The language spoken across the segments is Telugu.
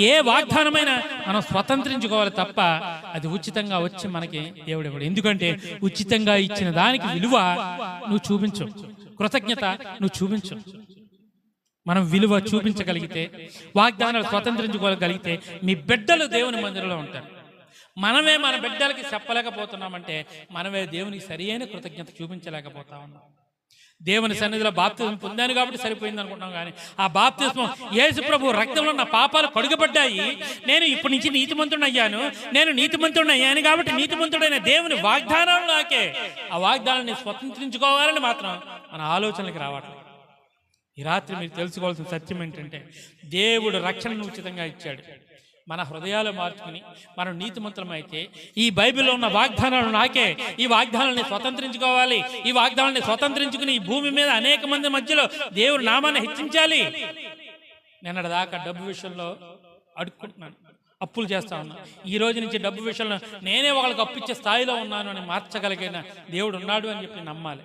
ఏ వాగ్దానమైనా మనం స్వతంత్రించుకోవాలి తప్ప అది ఉచితంగా వచ్చి మనకి దేవుడు ఇవ్వడు. ఎందుకంటే ఉచితంగా ఇచ్చిన దానికి విలువ నువ్వు చూపించు, కృతజ్ఞత నువ్వు చూపించు. మనం విలువ చూపించగలిగితే, వాగ్దానాలు స్వతంత్రించుకోగలిగితే మీ బిడ్డలు దేవుని మందిరంలో ఉంటారు. మనమే మన బిడ్డలకి చెప్పలేకపోతున్నామంటే మనమే దేవునికి సరి అయిన కృతజ్ఞత చూపించలేకపోతా ఉన్నాం. దేవుని సన్నిధిలో బాప్తిస్మం పొందాను కాబట్టి సరిపోయింది అనుకుంటున్నాం, కానీ ఆ బాప్తిస్మం యేసు ప్రభు రక్తంలో నా పాపాలు కడుగబడ్డాయి, నేను ఇప్పటి నుంచి నీతిమంతుడిని అయ్యాను, నేను నీతిమంతుడిని అయ్యాను కాబట్టి నీతిమంతుడైన దేవుని వాగ్దానాలు నాకే, ఆ వాగ్దానాన్ని స్వతంత్రించుకోవాలని మాత్రం మన ఆలోచనలకు రావట్లేదు. ఈ రాత్రి మీరు తెలుసుకోవాల్సిన సత్యం ఏంటంటే దేవుడు రక్షణను ఉచితంగా ఇచ్చాడు. మన హృదయాలు మార్చుకుని మనం నీతిమంతులమైతే ఈ బైబిల్లో ఉన్న వాగ్దానాలు నాకే, ఈ వాగ్దానాన్ని స్వతంత్రించుకోవాలి, ఈ వాగ్దానాన్ని స్వతంత్రించుకుని ఈ భూమి మీద అనేక మంది మధ్యలో దేవుడి నామాన్ని హెచ్చించాలి. నిన్నటిదాకా డబ్బు విషయంలో అడుక్కుంటున్నాను, అప్పులు చేస్తా ఉన్నాను. ఈ రోజు నుంచి డబ్బు విషయంలో నేనే వాళ్ళకి అప్పిచ్చే స్థాయిలో ఉన్నాను అని మార్చగలిగిన దేవుడు ఉన్నాడు అని చెప్పి నమ్మాలి.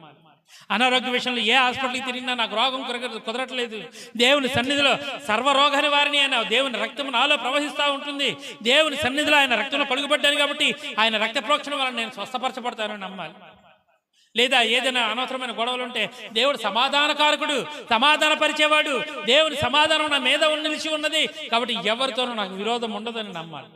అనారోగ్య విషయంలో ఏ హాస్పిటల్కి తిరిగినా నాకు రోగం కుదరట్లేదు, దేవుని సన్నిధిలో సర్వరోగ నివారణి అయిన దేవుని రక్తం నాలో ప్రవహిస్తూ ఉంటుంది, దేవుని సన్నిధిలో ఆయన రక్తంలో పడుగుపడ్డాను కాబట్టి ఆయన రక్త ప్రోక్షణ వల్ల నేను స్వస్థపరచబడతానని నమ్మాలి. లేదా ఏదైనా అనవసరమైన గొడవలు ఉంటే దేవుడు సమాధానకారకుడు, సమాధాన పరిచేవాడు, దేవుని సమాధానం నా మీద నిలిచి ఉన్నది కాబట్టి ఎవరితోనూ నాకు విరోధం ఉండదని నమ్మాలి.